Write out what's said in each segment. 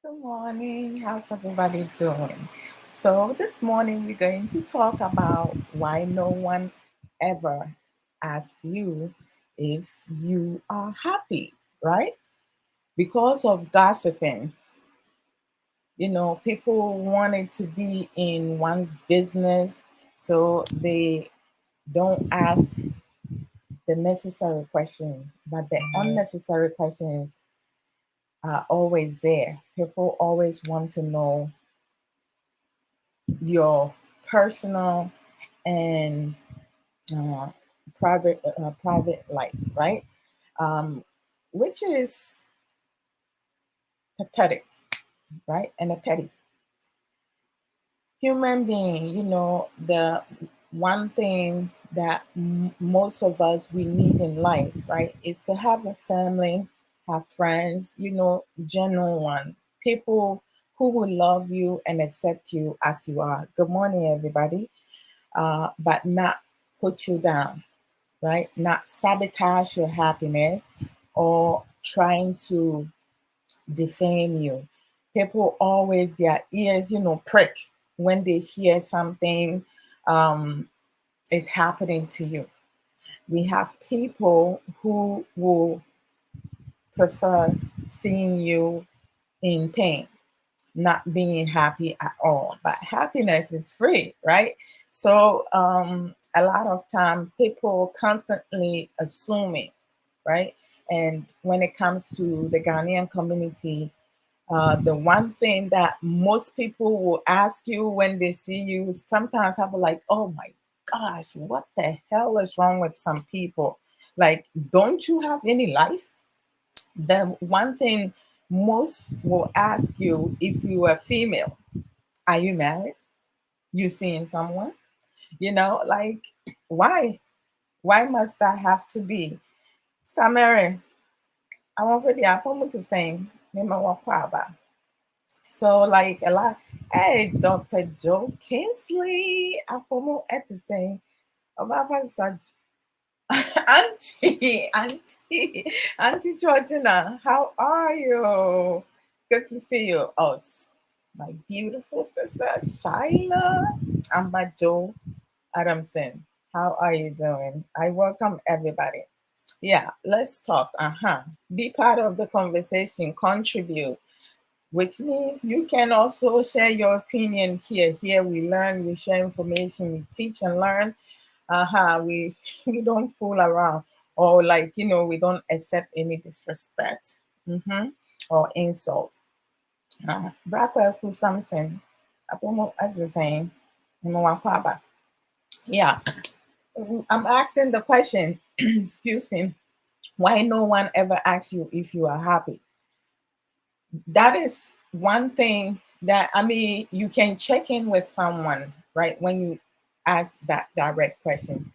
Good morning. How's everybody doing? So, this morning we're going to talk about why no one ever asks you if you are happy, right? Because of gossiping, people wanted to be in one's business, so they don't ask the necessary questions, but the unnecessary questions are always there. People always want to know your personal and uh, private life, right? Um, which is pathetic, right? And a petty human being. The one thing that most of us we need in life, right, is to have a family, have friends, genuine one people who will love you and accept you as you are. Good morning, everybody. But not put you down, right? Not sabotage your happiness or trying to defame you. People always, their ears, prick when they hear something um, is happening to you. We have people who will prefer seeing you in pain, not being happy at all. But happiness is free, right? So a lot of time people constantly assuming, right? And when it comes to the Ghanaian community, the one thing that most people will ask you when they see you, sometimes I'm like, oh my gosh, what the hell is wrong with some people? Like, don't you have any life? The one thing most will ask you, if you are female, are you married? You seeing someone? Like, why? Why must that have to be? Samary, I want for the appointment to say, so like a lot, hey, Dr. Joe Kinsley, appointment at the same about Auntie Georgina, how are you? Good to see you. Oh, my beautiful sister Shyla and my Joe Adamson. How are you doing? I welcome everybody. Yeah, let's talk. Be part of the conversation, contribute, which means you can also share your opinion here. Here we learn, we share information, we teach and learn. We we don't fool around, or like we don't accept any disrespect, or insult. Brackwell something. At the same. Yeah, I'm asking the question. Excuse me. Why no one ever asks you if you are happy? That is one thing that, I mean, you can check in with someone, right, when you ask that direct question,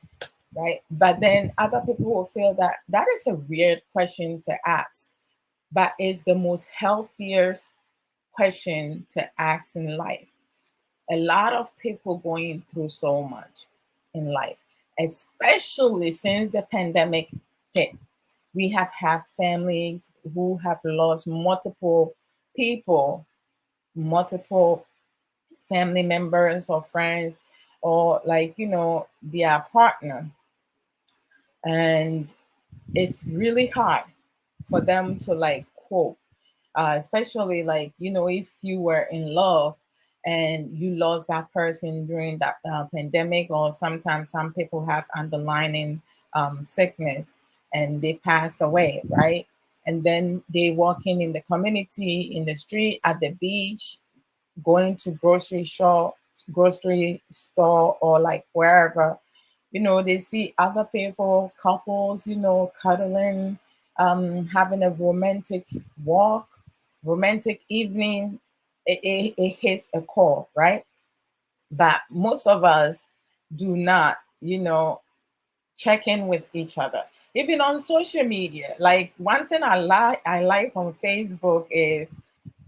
right? But then other people will feel that that is a weird question to ask, but it's the most healthiest question to ask in life. A lot of people going through so much in life, especially since the pandemic hit. We have had families who have lost multiple people, multiple family members or friends, or like their partner, and it's really hard for them to like cope, especially like if you were in love and you lost that person during that pandemic, or sometimes some people have underlying sickness and they pass away, right? And then they walking in the community, in the street, at the beach, going to grocery store, or like wherever, they see other people, couples, cuddling, having a romantic walk, romantic evening. It hits a core, right? But most of us do not, check in with each other. Even on social media, like one thing I like on Facebook is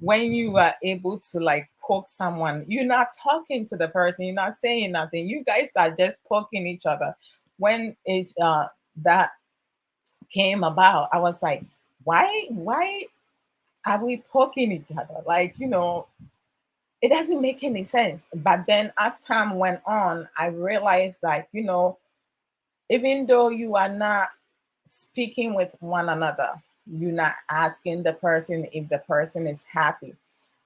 when you are able to like poke someone, you're not talking to the person, you're not saying nothing, you guys are just poking each other. When is that came about, I was like, why are we poking each other? Like, it doesn't make any sense. But then as time went on, I realized that, even though you are not speaking with one another, you're not asking the person if the person is happy.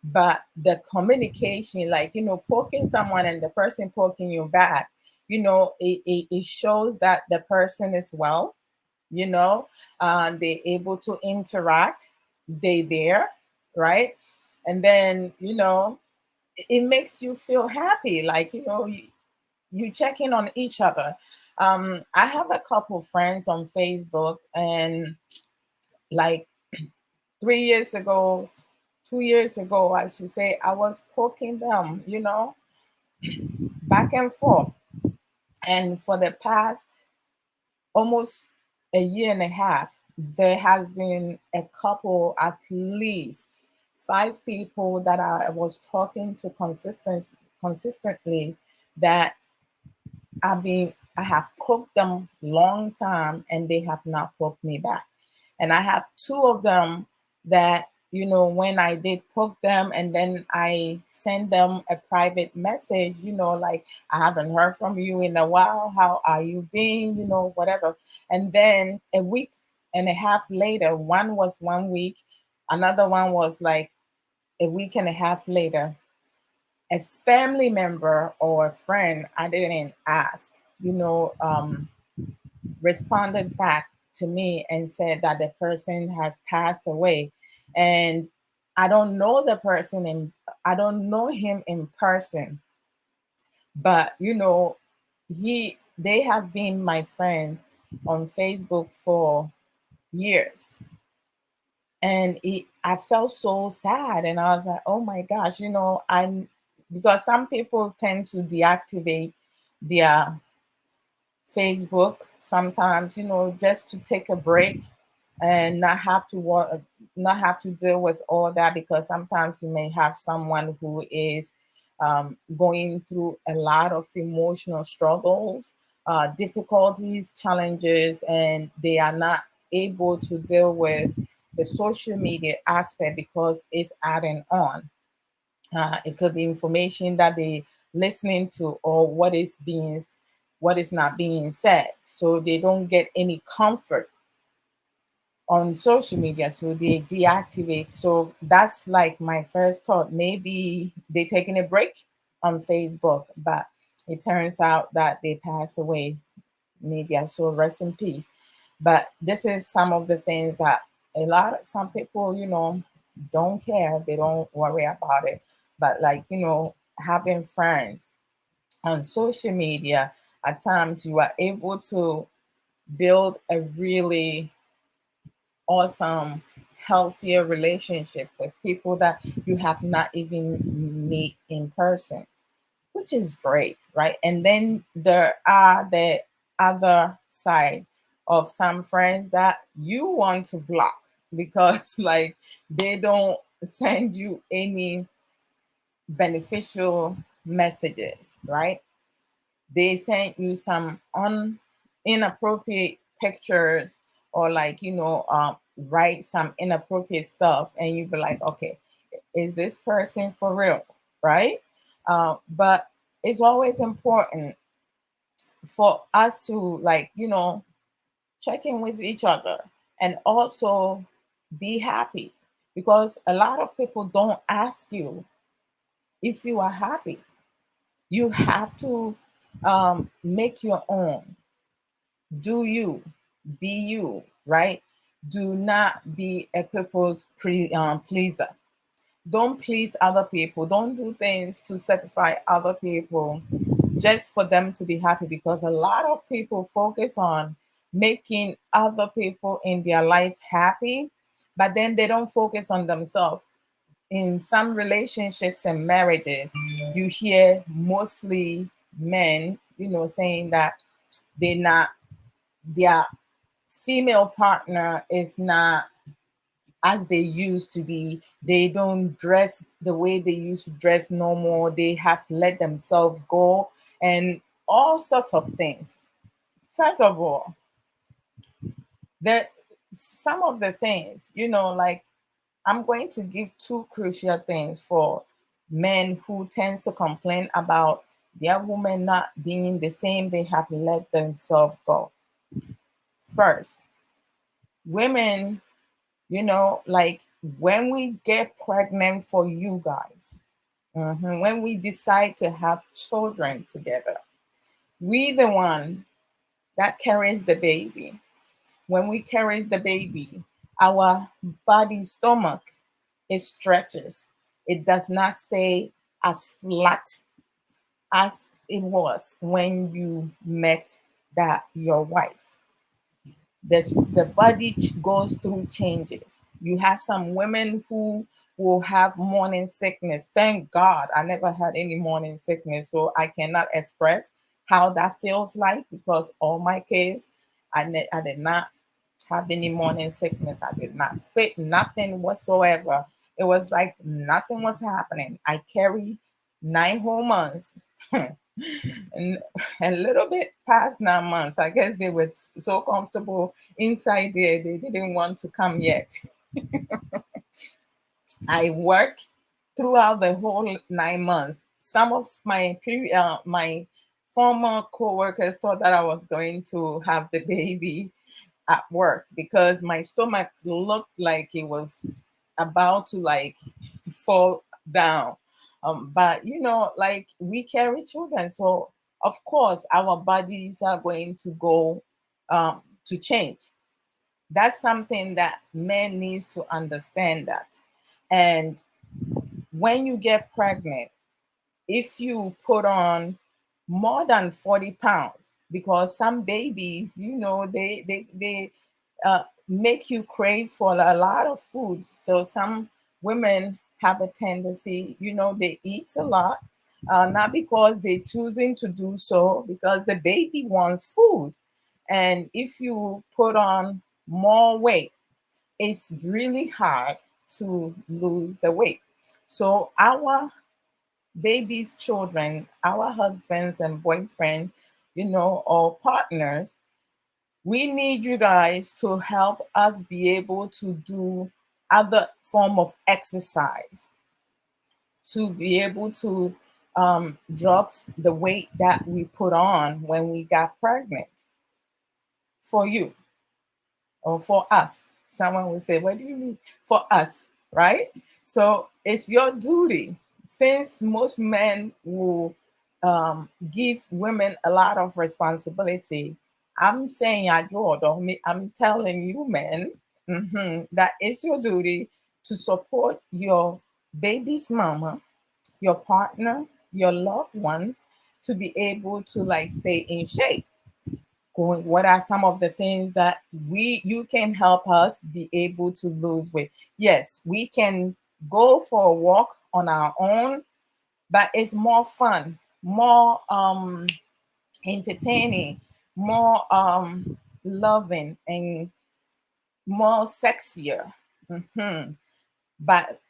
But the communication, like, poking someone and the person poking you back, it shows that the person is well, you know, they're able to interact, they there, right? And then, it makes you feel happy, like, you check in on each other. I have a couple friends on Facebook, and like 3 years ago, 2 years ago, I should say, I was poking them, back and forth. And for the past almost a year and a half, there has been a couple, at least 5 people that I was talking to consistently, that I have poked them long time and they have not poked me back. And I have two of them that, when I did poke them and then I send them a private message, like, I haven't heard from you in a while. How are you being? Whatever. And then a week and a half later, one was 1 week, another one was like a week and a half later, a family member or a friend I didn't ask, responded back to me and said that the person has passed away. And I don't know the person, and I don't know him in person, but they have been my friends on Facebook for years. And I felt so sad, and I was like, oh my gosh, I'm because some people tend to deactivate their Facebook sometimes, just to take a break and not have to deal with all that, because sometimes you may have someone who is going through a lot of emotional struggles, difficulties, challenges, and they are not able to deal with the social media aspect because it's adding on. It could be information that they listening to, or what is not being said, so they don't get any comfort on social media, so they deactivate. So that's like my first thought, maybe they taking a break on Facebook, but it turns out that they pass away. Maybe, so rest in peace. But this is some of the things that some people, don't care, they don't worry about it. But like, having friends on social media, at times you are able to build a really awesome, healthier relationship with people that you have not even meet in person, which is great, right? And then there are the other side of some friends that you want to block because, like, they don't send you any beneficial messages, right? They send you some inappropriate pictures, or like, write some inappropriate stuff, and you be like, okay, is this person for real, right? But it's always important for us to, like, check in with each other and also be happy, because a lot of people don't ask you if you are happy. You have to make your own. Do you, be you, right? Do not be a people's pleaser. Don't please other people. Don't do things to satisfy other people just for them to be happy, because a lot of people focus on making other people in their life happy, but then they don't focus on themselves. In some relationships and marriages, you hear mostly men, saying that they're not, their female partner is not as they used to be. They don't dress the way they used to dress no more. They have let themselves go, and all sorts of things. First of all, that some of the things, like, I'm going to give two crucial things for men who tends to complain about their women not being the same they have let themselves go. First, women, like when we get pregnant for you guys, when we decide to have children together, we the one that carries the baby. When we carry the baby, our body stomach, it stretches. It does not stay as flat as it was when you met that your wife. The body goes through changes. You have some women who will have morning sickness. Thank God I never had any morning sickness, so I cannot express how that feels like, because all my kids, I did not have any morning sickness. I did not spit, nothing whatsoever. It was like nothing was happening. I carried 9 whole months. And a little bit past 9 months. I guess they were so comfortable inside there, they didn't want to come yet. I worked throughout the whole 9 months. Some of my former co-workers thought that I was going to have the baby at work because my stomach looked like it was about to like fall down. But like we carry children, so of course our bodies are going to go to change. That's something that men needs to understand that. And when you get pregnant, if you put on more than 40 pounds, because some babies, make you crave for a lot of food. So some women have a tendency, they eat a lot, not because they're choosing to do so, because the baby wants food. And if you put on more weight, it's really hard to lose the weight. So our babies, children, our husbands and boyfriends, or partners, we need you guys to help us be able to do other form of exercise to be able to drop the weight that we put on when we got pregnant, for you or for us. Someone will say, what do you mean for us? Right? So it's your duty. Since most men will give women a lot of responsibility, I'm saying, I'm telling you, men, that it's your duty to support your baby's mama, your partner, your loved ones, to be able to like stay in shape. What are some of the things that you can help us be able to lose weight? Yes, we can go for a walk on our own, but it's more fun, more entertaining, more loving, and more sexier. But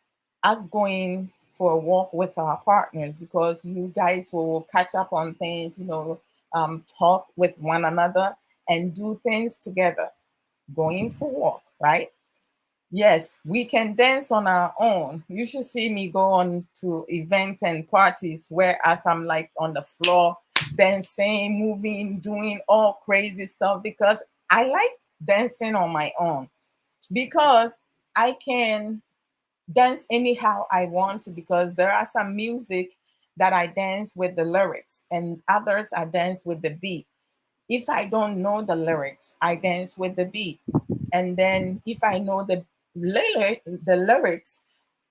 us going for a walk with our partners, because you guys will catch up on things, talk with one another and do things together, going for walk, right? Yes, we can dance on our own. You should see me go on to events and parties where as I'm like on the floor dancing, moving, doing all crazy stuff, because I like dancing on my own, because I can dance anyhow I want to, because there are some music that I dance with the lyrics and others I dance with the beat. If I don't know the lyrics, I dance with the beat. And then if I know the lyrics,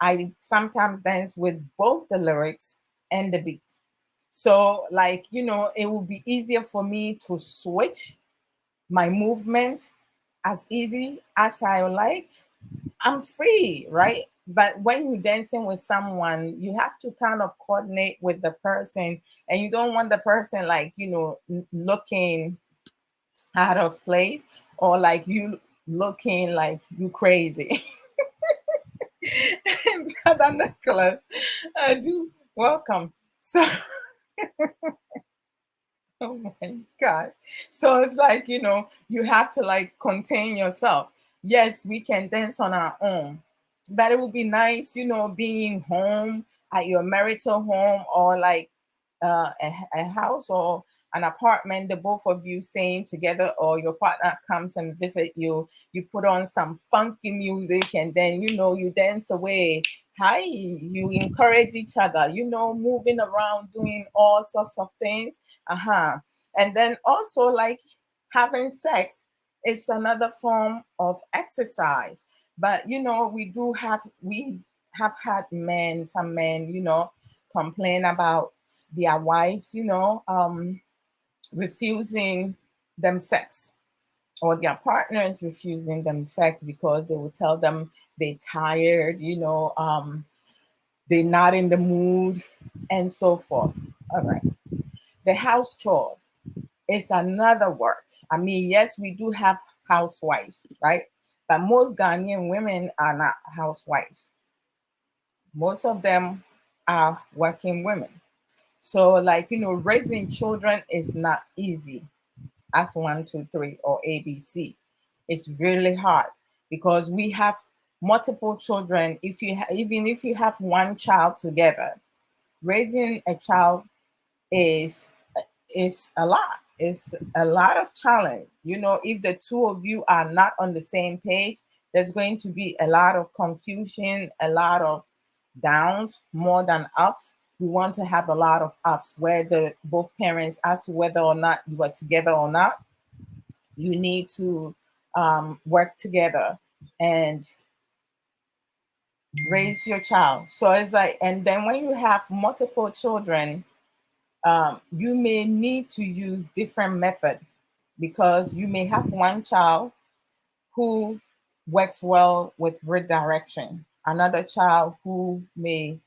I sometimes dance with both the lyrics and the beat. So like, it will be easier for me to switch my movement as easy as I like. I'm free, right? But when you're dancing with someone, you have to kind of coordinate with the person, and you don't want the person like, looking out of place, or like you looking like you crazy. Brother Nicholas, I do welcome. So, oh my God. So it's like, you have to like contain yourself. Yes, we can dance on our own, but it would be nice, being home at your marital home, or like a house or an apartment, the both of you staying together, or your partner comes and visit you. You put on some funky music, and then you dance away. Hi, you encourage each other, moving around, doing all sorts of things. Uh-huh. And then also, like, having sex is another form of exercise. But we have had some men, complain about their wives, refusing them sex, or their partners refusing them sex, because they will tell them they're tired, they're not in the mood, and so forth. All right. The house chores is another work. I mean, yes, we do have housewives, right? But most Ghanaian women are not housewives. Most of them are working women. So, like, raising children is not easy as one, two, three, or ABC. It's really hard because we have multiple children. Even if you have one child together, raising a child is is a lot. It's a lot of challenge. If the two of you are not on the same page, there's going to be a lot of confusion, a lot of downs more than ups. We want to have a lot of ups where the both parents, as to whether or not you are together or not, you need to work together and raise your child. So it's like, and then when you have multiple children, you may need to use different method, because you may have one child who works well with redirection, another child who may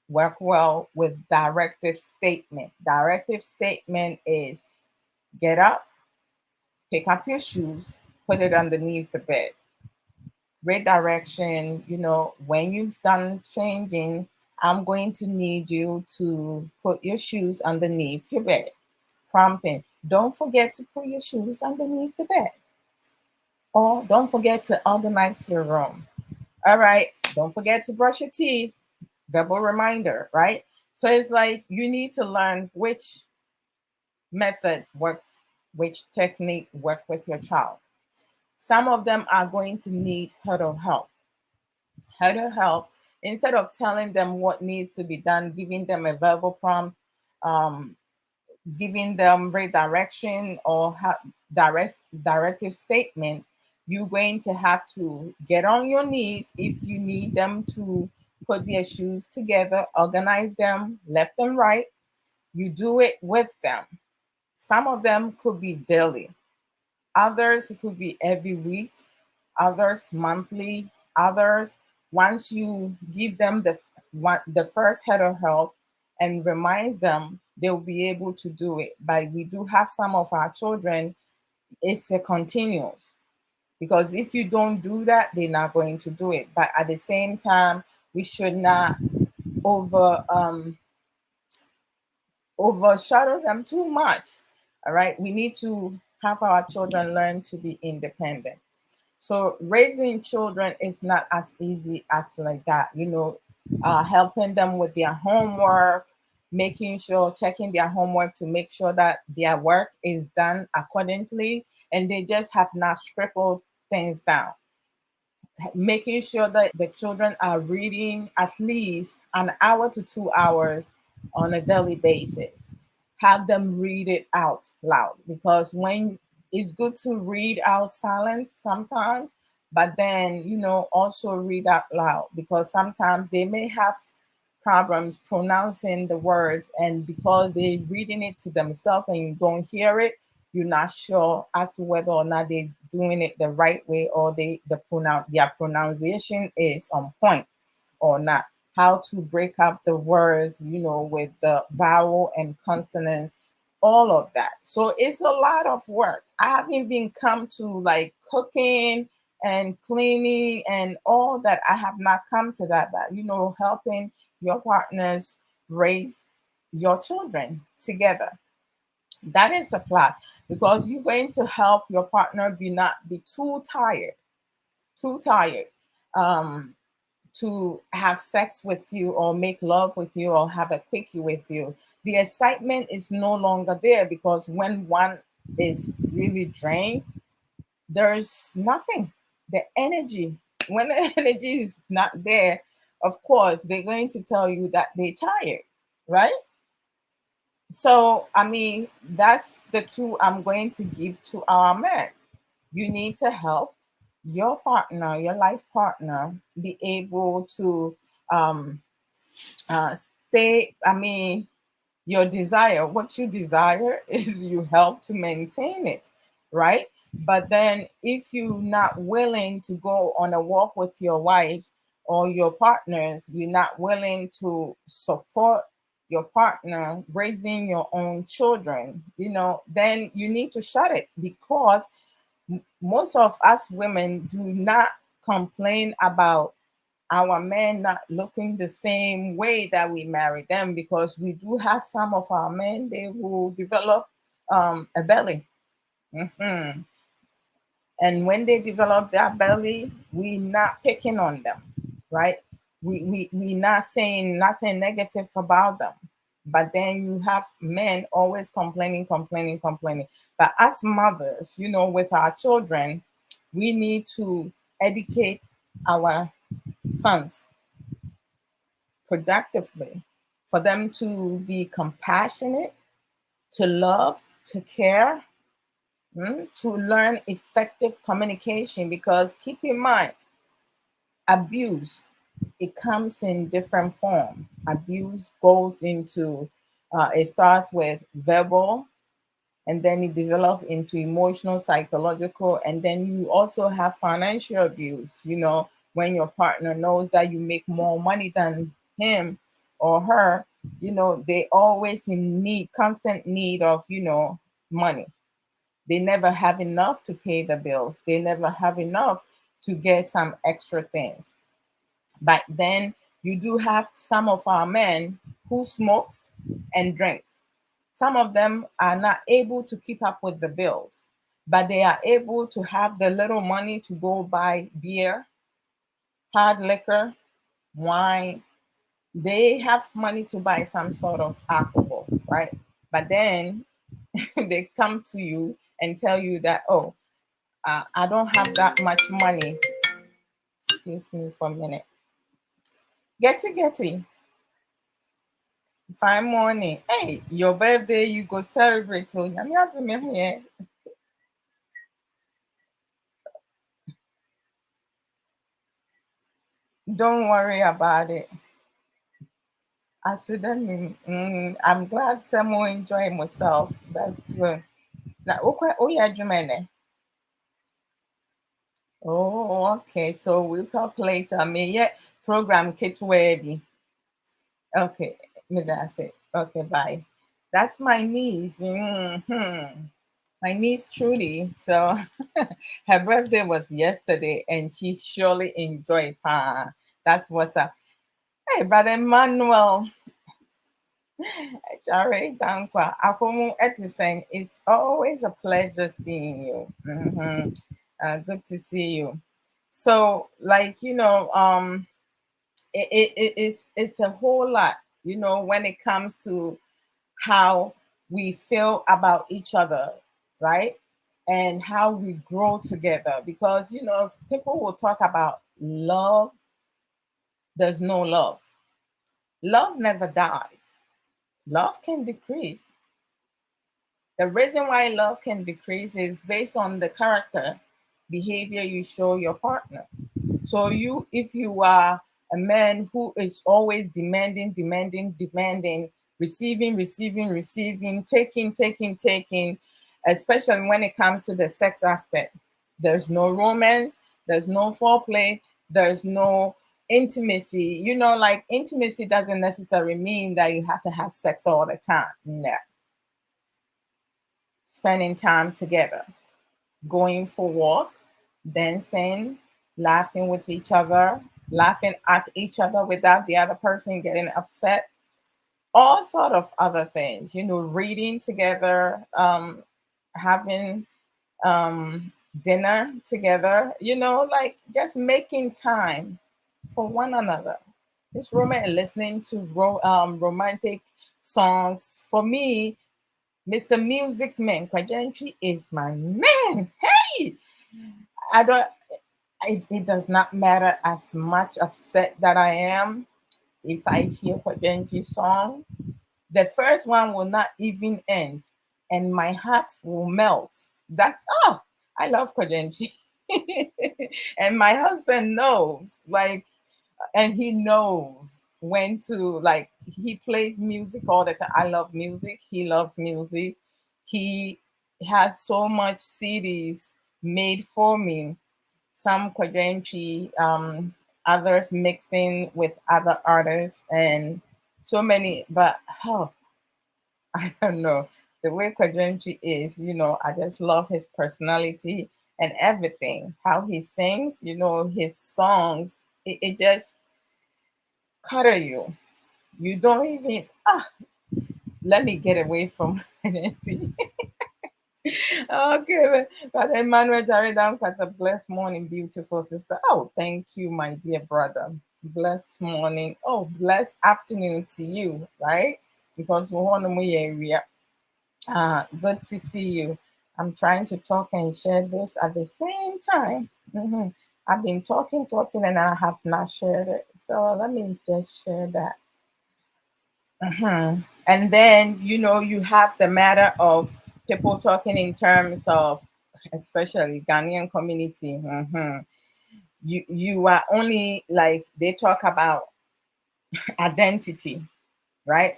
work well with directive statement. Directive statement is get up, pick up your shoes, put it underneath the bed. Redirection, when you've done changing, I'm going to need you to put your shoes underneath your bed. Prompting, don't forget to put your shoes underneath the bed. Or don't forget to organize your room. All right, don't forget to brush your teeth. Double reminder, right? So it's like you need to learn which method works, which technique work with your child. Some of them are going to need huddle help. Huddle help, instead of telling them what needs to be done, giving them a verbal prompt, um, giving them redirection or directive statement, you're going to have to get on your knees if you need them to put their shoes together, organize them left and right. You do it with them. Some of them could be daily, others it could be every week, others monthly, others once you give them the first head of help and reminds them, they'll be able to do it. But we do have some of our children, it's a continuous, because if you don't do that, they're not going to do it. But at the same time, we should not over overshadow them too much. All right, we need to have our children learn to be independent. So raising children is not as easy as like that, helping them with their homework, making sure, checking their homework to make sure that their work is done accordingly, and they just have not scribbled things down. Making sure that the children are reading at least an hour to 2 hours on a daily basis. Have them read it out loud, because when it's good to read out silence sometimes, but then also read out loud, because sometimes they may have problems pronouncing the words, and because they're reading it to themselves and you don't hear it, you're not sure as to whether or not they're doing it the right way, or their pronunciation is on point or not. How to break up the words, with the vowel and consonant, all of that. So it's a lot of work. I haven't even come to like cooking and cleaning and all that. I have not come to that, but helping your partners raise your children together. That is a plus, because you're going to help your partner be not be too tired, too tired. Um, to have sex with you or make love with you or have a quickie with you. The excitement is no longer there because when one is really drained, there's nothing. The energy, when the energy is not there, of course, they're going to tell you that they're tired, right? So, I mean, that's the two I'm going to give to our men. You need to help your partner, your life partner, be able to um, stay. I mean, your desire, what you desire is you help to maintain it, right? But then if you're not willing to go on a walk with your wives or your partners, you're not willing to support your partner raising your own children, then you need to shut it, because most of us women do not complain about our men not looking the same way that we marry them, because we do have some of our men, they will develop a belly. Mhm. And when they develop that belly, we not picking on them, right? We not saying nothing negative about them. But then you have men always complaining, complaining, complaining. But as mothers, with our children, we need to educate our sons productively, for them to be compassionate, to love, to care, to learn effective communication. Because keep in mind, abuse, it comes in different form. Abuse goes into, it starts with verbal, and then it develops into emotional, psychological, and then you also have financial abuse. When your partner knows that you make more money than him or her, they always in need, constant need of, money. They never have enough to pay the bills. They never have enough to get some extra things. But then you do have some of our men who smokes and drinks. Some of them are not able to keep up with the bills, but they are able to have the little money to go buy beer, hard liquor, wine. They have money to buy some sort of alcohol, right? But then they come to you and tell you that, oh, I don't have that much money. Excuse me for a minute. Getty, fine morning. Hey, your birthday, you go celebrate. Oh, nyame adom me ho ɛ. Don't worry about it. I said, I'm glad someone enjoying myself. That's good. Now, okay, oh yeah, Jumene. Oh, okay. So we'll talk later. Me yeah, program kit webby. Okay, me that's it. Okay, bye. That's my niece. My niece Trudy. So her birthday was yesterday, and she surely enjoyed. That's what's up. Hey, brother Emmanuel. Jare Dankwa. Akomu Etisen. It's always a pleasure seeing you. Good to see you. So, like, it's a whole lot, when it comes to how we feel about each other, right? And how we grow together. Because, if people will talk about love, there's no love. Love never dies. Love can decrease. The reason why love can decrease is based on the character, behavior you show your partner. So if you are a man who is always demanding, demanding, demanding, receiving, receiving, receiving, taking, taking, taking, especially when it comes to the sex aspect, there's no romance, there's no foreplay, there's no intimacy. Like, intimacy doesn't necessarily mean that you have to have sex all the time. No, spending time together, going for walk, dancing, laughing with each other, laughing at each other without the other person getting upset, all sort of other things, reading together, having dinner together, like just making time for one another. It's romantic. Listening to romantic songs. For me, Mr. Music Man, Kwajanchi is my man. Hey, I don't. It does not matter as much upset that I am if I hear Kwajanchi song. The first one will not even end, and my heart will melt. That's I love Kwajanchi. And my husband knows, like, and he knows when to, like, he plays music all the time. I love music. He loves music. He has so much CDs made for me. Some Kwajanchi, others mixing with other artists, and so many. But I don't know. The way Kwajanchi is, I just love his personality and everything. How he sings, his songs, it just cutter you. You don't even let me get away from Kwajanchi. Okay, Brother Emmanuel Jaredam, has a blessed morning, beautiful sister. Oh, thank you, my dear brother. Blessed morning. Oh, blessed afternoon to you, right? Because we want to area. Good to see you. I'm trying to talk and share this at the same time. I've been talking, and I have not shared it. So let me just share that. And then, you have the matter of people talking in terms of, especially Ghanaian community. You are only, like, they talk about identity, right?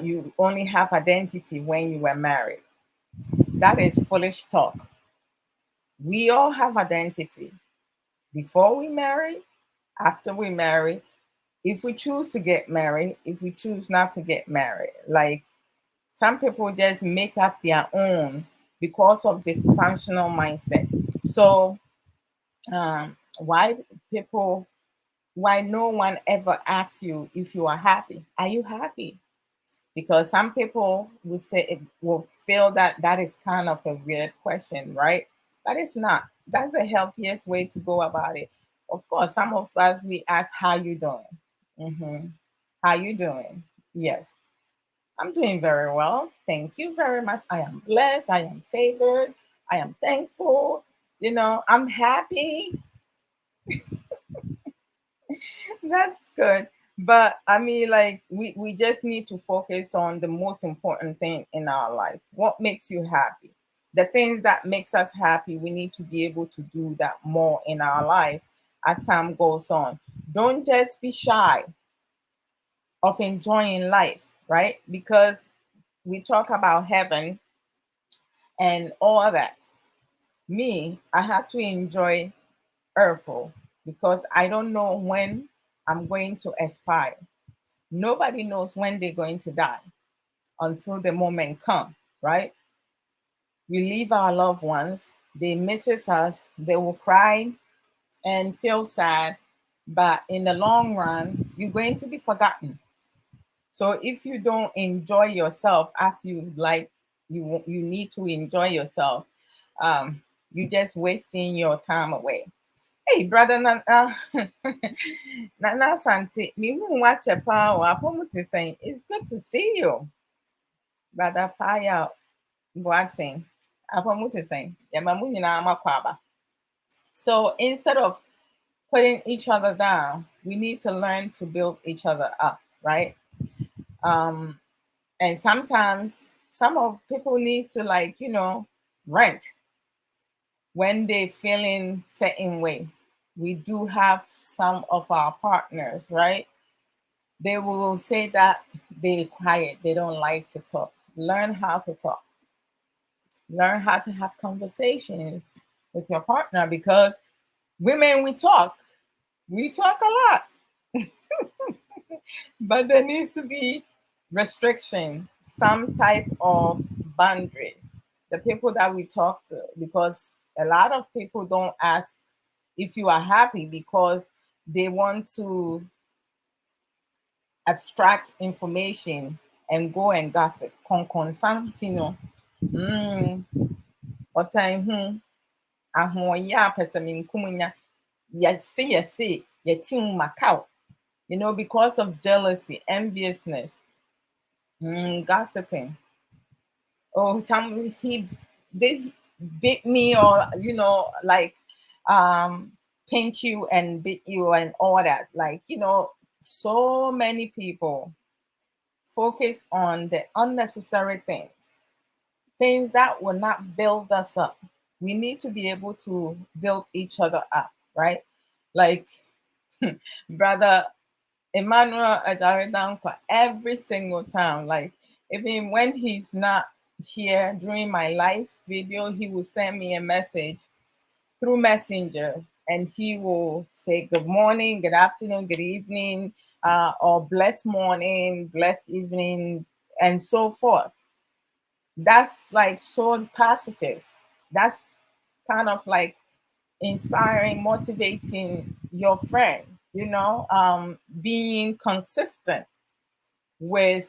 You only have identity when you were married. That is foolish talk. We all have identity before we marry, after we marry, if we choose to get married, if we choose not to get married. Like, some people just make up their own because of this functional mindset. So, why people, why no one ever asks you if you are happy? Are you happy? Because some people will say, will feel that that is kind of a weird question, right? But it's not. That's the healthiest way to go about it. Of course, some of us, we ask, how you doing? How you doing? Yes, I'm doing very well. Thank you very much. I am blessed. I am favored. I am thankful. I'm happy. That's good. But I mean, like, we just need to focus on the most important thing in our life. What makes you happy? The things that makes us happy, we need to be able to do that more in our life as time goes on. Don't just be shy of enjoying life, right? Because we talk about heaven and all that. Me, I have to enjoy earthful because I don't know when I'm going to expire. Nobody knows when they're going to die until the moment comes, right? We leave our loved ones, they misses us, they will cry and feel sad, but in the long run, you're going to be forgotten. So if you don't enjoy yourself as you like, you need to enjoy yourself. You're just wasting your time away. Hey, brother, na Santi, me who watch a power. Saying it's good to see you, brother. Paya Boating. Apomuti saying, Yamamuna Makwaba. So instead of putting each other down, we need to learn to build each other up, right? Um, and sometimes some of people need to, like, rent when they feeling certain way. We do have some of our partners, right? They will say that they're quiet, they don't like to talk. Learn how to talk. Learn how to have conversations with your partner, because women, we talk a lot. But there needs to be restriction, some type of boundaries. The people that we talk to, because a lot of people don't ask if you are happy because they want to abstract information and go and gossip. Conconsantino. Or time ahoɔyɛ a pɛ sɛ menkumunya yɛse your team Macau, because of jealousy, enviousness, gossiping. Oh, some he did beat me, or like um pinch you and beat you and all that. Like, so many people focus on the unnecessary things that will not build us up. We need to be able to build each other up, right? Like brother Emmanuel Ajaridanko, every single time, like even when he's not here during my live video, he will send me a message through Messenger, and he will say good morning, good afternoon, good evening, or blessed morning, blessed evening, and so forth. That's like so positive. That's kind of like inspiring, motivating your friend, being consistent with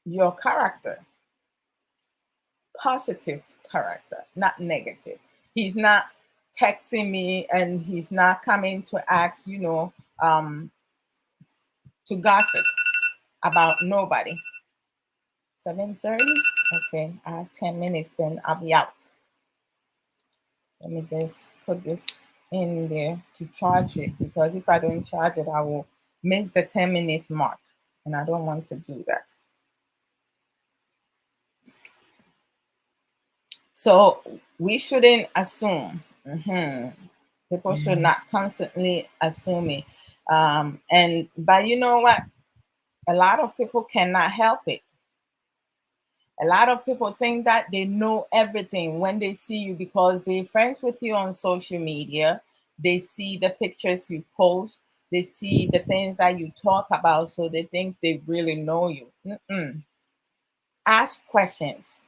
your character, positive character, not negative. He's not texting me and he's not coming to ask, to gossip about nobody. 7:30? Okay, I have 10 minutes, then I'll be out. Let me just put this in there to charge it, because if I don't charge it, I will miss the 10 minutes mark. And I don't want to do that. So we shouldn't assume. People should not constantly assuming. But you know what? A lot of people cannot help it. A lot of people think that they know everything when they see you, because they're friends with you on social media. They see the pictures you post. They see the things that you talk about, so they think they really know you. Ask questions.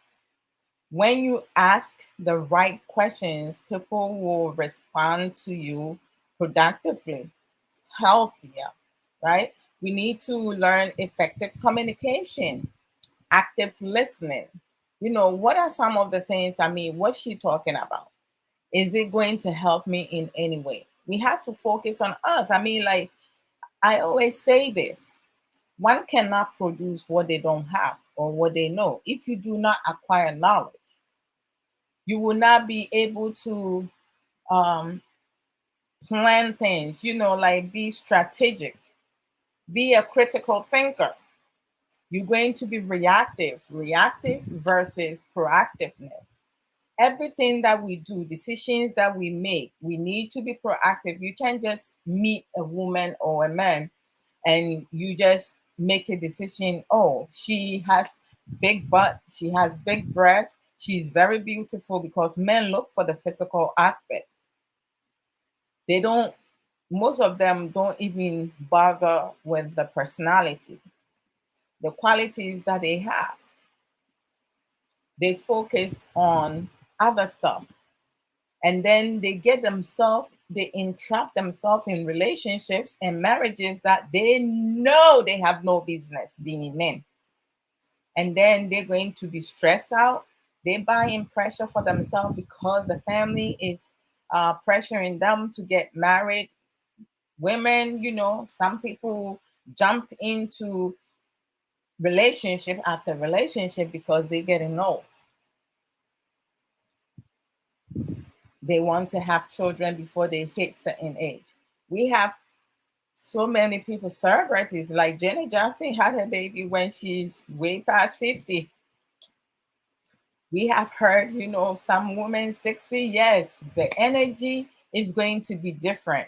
When you ask the right questions, people will respond to you productively, healthier, right? We need to learn effective communication, active listening. What are some of the things? I mean, what's she talking about? Is it going to help me in any way? We have to focus on us. I mean, like I always say this, one cannot produce what they don't have or what they know. If you do not acquire knowledge, you will not be able to um, plan things, like be strategic, be a critical thinker. You're going to be reactive versus proactiveness. Everything that we do, decisions that we make, we need to be proactive. You can't just meet a woman or a man and you just make a decision. Oh, she has big butt, she has big breasts, she's very beautiful, because men look for the physical aspect. They don't, most of them don't even bother with the personality, the qualities that they have. They focus on other stuff, and then they entrap themselves in relationships and marriages that they know they have no business being in. And then they're going to be stressed out. They buy in pressure for themselves because the family is pressuring them to get married. Women, some people jump into relationship after relationship because they're getting old. They want to have children before they hit certain age. We have so many people, celebrities like Jenny Johnson had her baby when she's way past 50. We have heard, some women 60. Yes, the energy is going to be different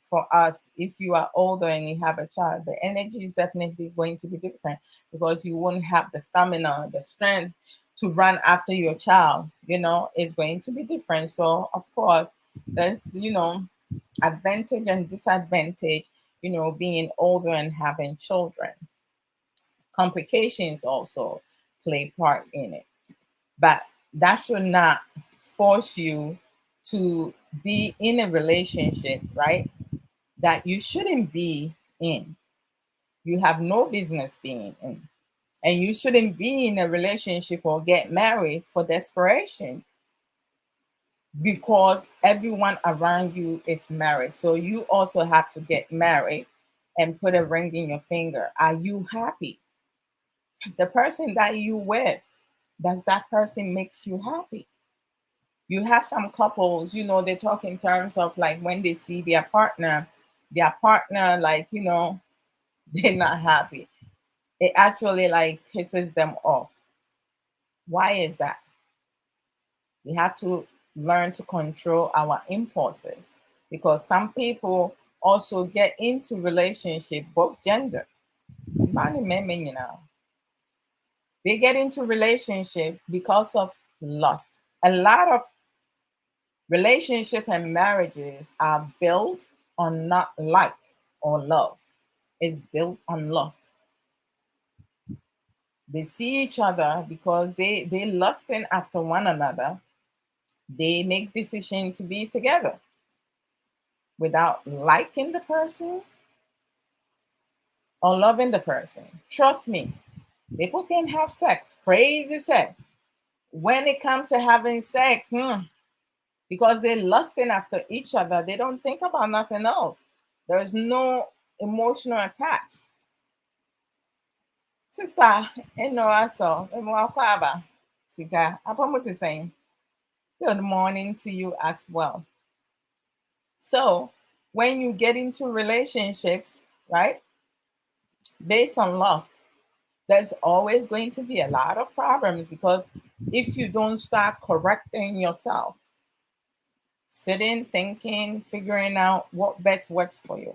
for us. If you are older and you have a child, the energy is definitely going to be different, because you won't have the stamina, the strength to run after your child. It's going to be different. So of course there's advantage and disadvantage, being older and having children. Complications also play part in it, but that should not force you to be in a relationship, right, that you shouldn't be in. You have no business being in. And you shouldn't be in a relationship or get married for desperation. because everyone around you is married. So you also have to get married and put a ring in your finger. Are you happy? The person that you with, does that person makes you happy? You have some couples, they talk in terms of like when they see their partner, like, they're not happy. It actually like pisses them off. Why is that? We have to learn to control our impulses, because some people also get into relationship, both gender. Many men, they get into relationship because of lust. A lot of relationship and marriages are built on not like or love. It's built on lust. They see each other because they lusting after one another. They make decision to be together without liking the person or loving the person. Trust me, people can have sex, crazy sex. When it comes to having sex, because they're lusting after each other, they don't think about nothing else. There's no emotional attach. Sister, so Sika, saying good morning to you as well. So when you get into relationships, right, based on lust, there's always going to be a lot of problems, because if you don't start correcting yourself, sitting, thinking, figuring out what best works for you,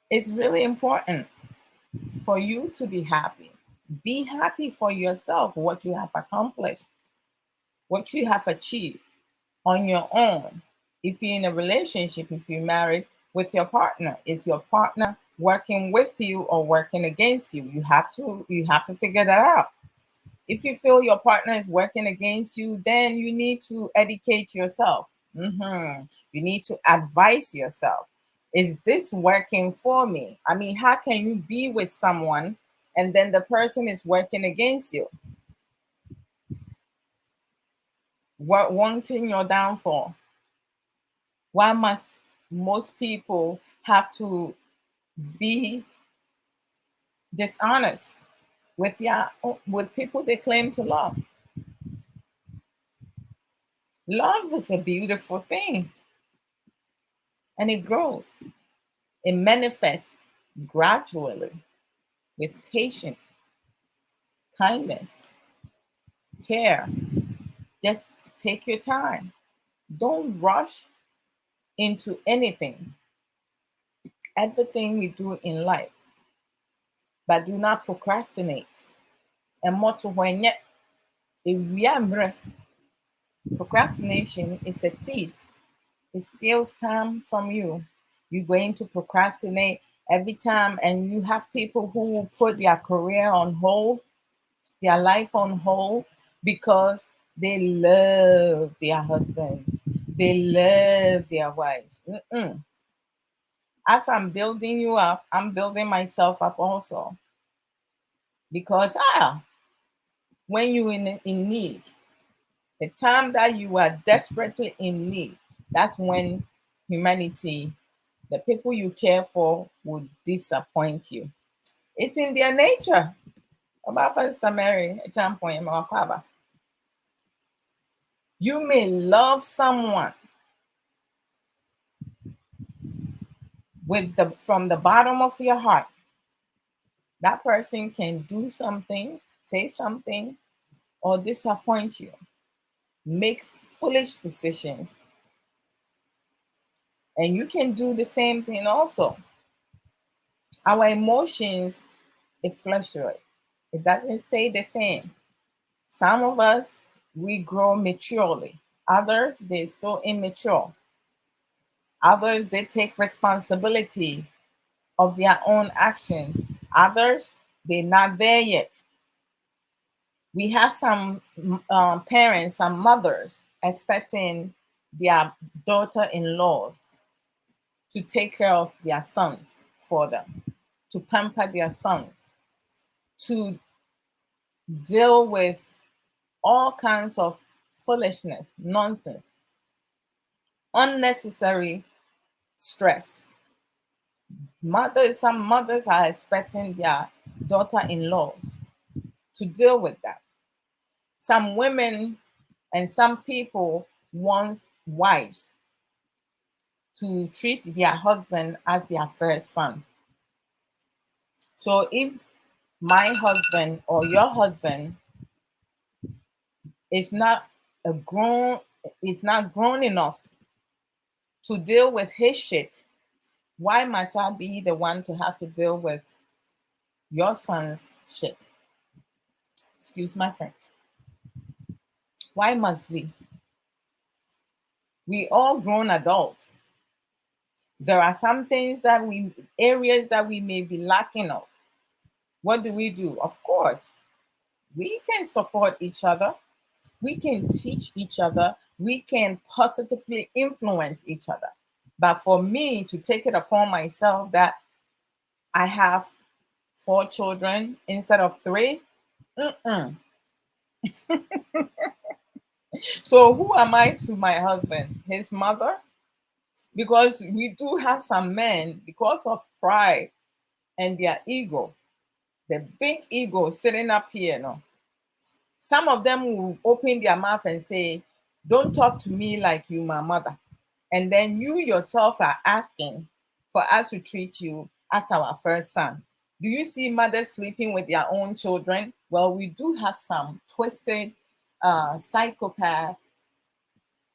it's really important for you to be happy. Be happy for yourself, what you have accomplished, what you have achieved on your own. If you're in a relationship, if you're married with your partner, is your partner working with you or working against you? You have to figure that out. If you feel your partner is working against you, then you need to educate yourself. You need to advise yourself. Is this working for me? I mean, how can you be with someone and then the person is working against you, wanting your downfall? Why must most people have to be dishonest with people they claim to love? Love is a beautiful thing, and it grows. It manifests gradually with patience, kindness, care. Just take your time. Don't rush into anything, everything we do in life, but do not procrastinate. And more to when yet, procrastination is a thief. It steals time from you. You're going to procrastinate every time, and you have people who will put their career on hold, their life on hold, because they love their husbands, they love their wives. As I'm building you up, I'm building myself up also, because when you're in need, the time that you are desperately in need, that's when humanity, the people you care for, will disappoint you. It's in their nature. About Pastor Mary, you may love someone with the from the bottom of your heart. That person can do something, say something, or disappoint you, make foolish decisions, and you can do the same thing also. Our emotions, it fluctuates. It doesn't stay the same. Some of us, we grow maturely. Others, they're still immature. Others, they take responsibility of their own action. Others, they're not there yet. We have some parents, some mothers expecting their daughter-in-laws to take care of their sons for them, to pamper their sons, to deal with all kinds of foolishness, nonsense, unnecessary stress. Some mothers are expecting their daughter-in-laws to deal with that. Some women and some people want wives to treat their husband as their first son. So if my husband or your husband is not a grown is not grown enough to deal with his shit, why must I be the one to have to deal with your son's shit? Excuse my French. Why must we? We all grown adults. There are some things areas that we may be lacking of. What do? Of course, we can support each other. We can teach each other. We can positively influence each other. But for me to take it upon myself that I have 4 children instead of 3, mm-mm. So who am I to my husband? His mother? Because we do have some men, because of pride and their ego, the big ego sitting up here, no. Some of them will open their mouth and say, "Don't talk to me like you, my mother." And then you yourself are asking for us to treat you as our first son. Do you see mothers sleeping with their own children? Well, we do have some twisted psychopath,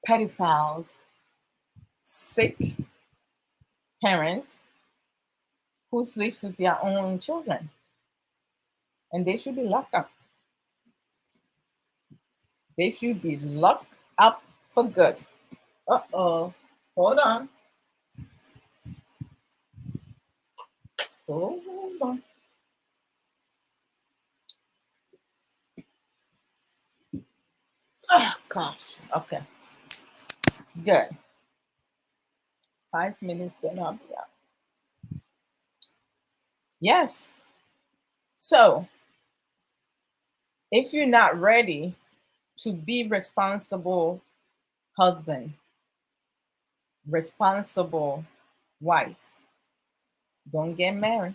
pedophiles, sick parents who sleeps with their own children, and they should be locked up. They should be locked up for good. Uh-oh. Hold on. Hold on. Oh, gosh. Okay. Good. 5 minutes, then I'll be out. Yes. So, if you're not ready to be responsible husband, responsible wife, don't get married.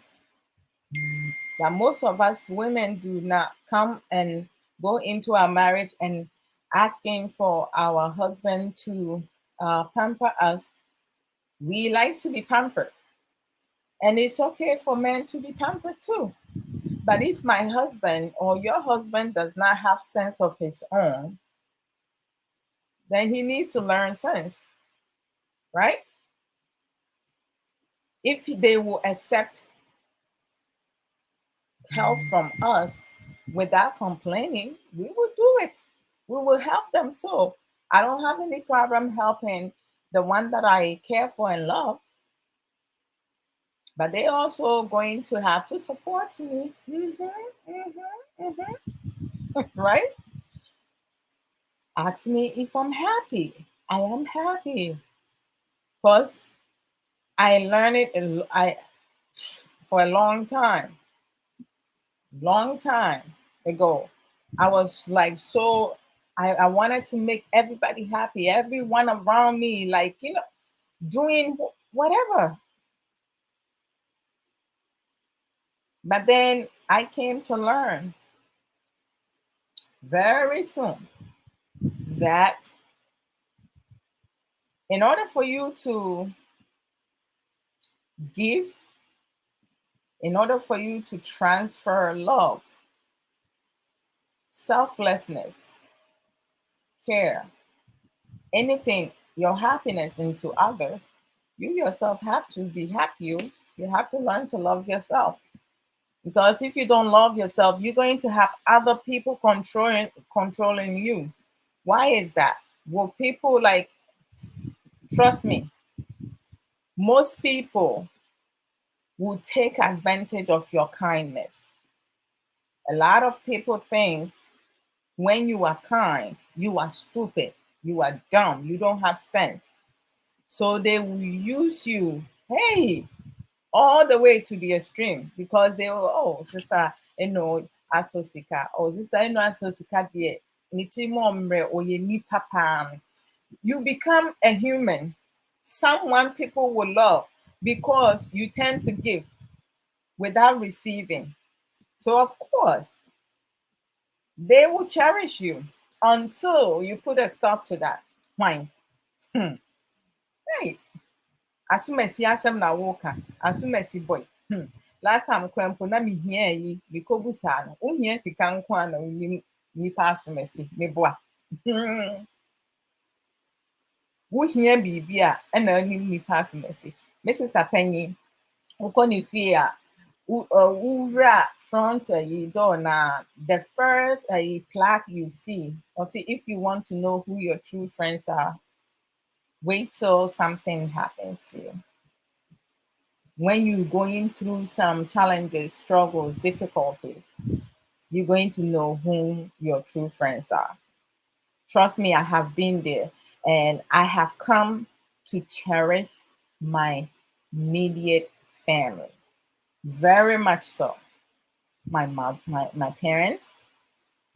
But most of us women do not come and go into our marriage and asking for our husband to pamper us. We like to be pampered. And it's okay for men to be pampered too. But if my husband or your husband does not have sense of his own, then he needs to learn sense, right? If they will accept help from us without complaining, we will do it. We will help them. So I don't have any problem helping the one that I care for and love, but they also going to have to support me. Right? Ask me if I'm happy. I am happy because I learned it for a long time ago. I was like, so I wanted to make everybody happy, everyone around me, like, doing whatever. But then I came to learn very soon that in order for you to give, in order for you to transfer love, selflessness, care, anything, your happiness into others, you yourself have to be happy. You have to learn to love yourself. Because if you don't love yourself, you're going to have other people controlling you. Why is that? Well, people like, trust me, most people will take advantage of your kindness. A lot of people think when you are kind, you are stupid, you are dumb, you don't have sense. So they will use you, hey, all the way to the extreme because they will, oh, sister, asosika, or sister no asosika deɛ ne ti mu ɔmmerɛ ɔyɛ nipa paa no. You become a human, someone people will love because you tend to give without receiving. So of course, they will cherish you until you put a stop to that. Why? Hmm. Right. Asumesi asem na woka. Asumesi boy. Hmm. Last time kwampo na me hia yi, me kobusa no. Wo hia sika nko a na unim nipa asumesi me boa. Hmm. Wo hia bibi a na unim nipa asumesi. Me sister panyi, wokɔ ne fie a wowura front door na the first plaque you see, or see, if you want to know who your true friends are, wait till something happens to you. When you're going through some challenges, struggles, difficulties, you're going to know whom your true friends are. Trust me, I have been there, and I have come to cherish my immediate family very much so. My mom, my parents,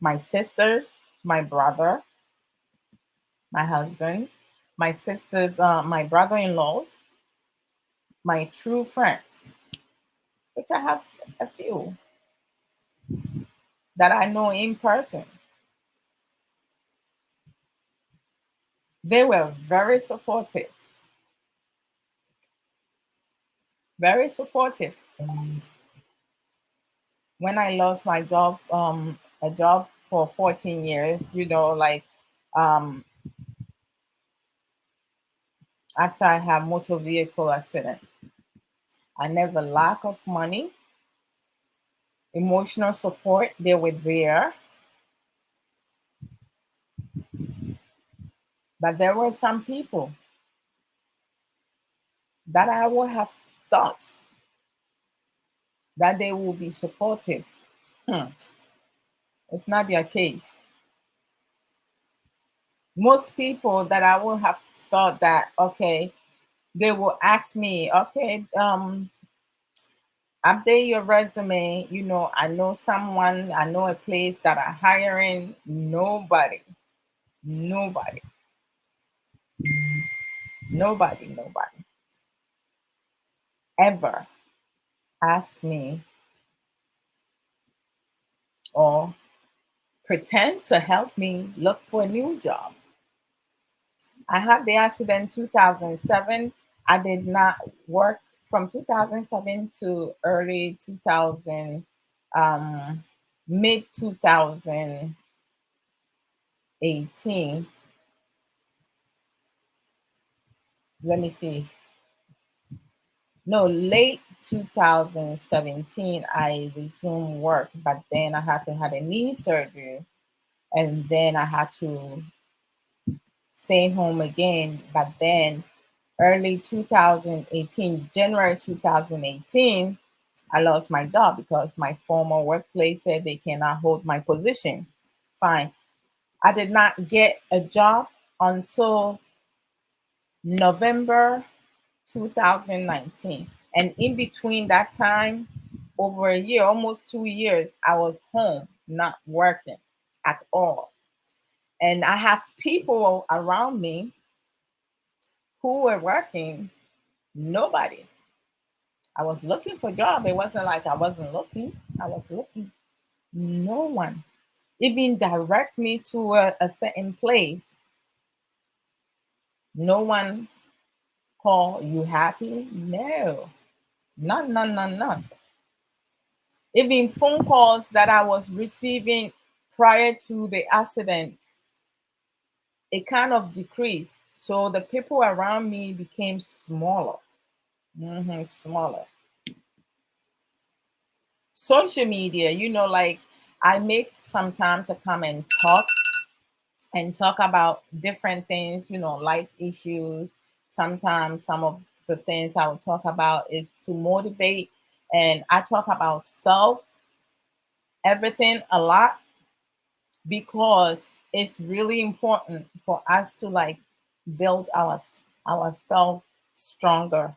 my sisters, my brother, my husband, my sisters, my brother-in-laws, my true friends, which I have a few that I know in person. They were very supportive, very supportive. When I lost my job, a job for 14 years, um, after I had motor vehicle accident, I never lack of money, emotional support. They were there, but there were some people that I would have thought that they will be supportive. Hmm. It's not their case. Most people that I would have thought that, okay, they will ask me, okay, update your resume. I know someone, I know a place that are hiring. Nobody, nobody ever asked me or pretend to help me look for a new job. I had the accident 2007. I did not work from 2007 to early 2000, mid 2018. Let me see. No, late 2017, I resumed work, but then I had to have a knee surgery, and then I had to stay home again. But then early 2018, January 2018, I lost my job because my former workplace said they cannot hold my position. Fine. I did not get a job until November 2019. And in between that time, over a year, almost 2 years, I was home, not working at all. And I have people around me who were working, nobody. I was looking for a job. It wasn't like I wasn't looking. I was looking. No one even direct me to a certain place. No one call you happy. No, none. Even phone calls that I was receiving prior to the accident, it kind of decreased. So the people around me became smaller. Smaller. Social media, like I make some time to come and talk about different things, life issues. Sometimes some of the things I will talk about is to motivate, and I talk about self, everything a lot, because it's really important for us to like build ourselves stronger.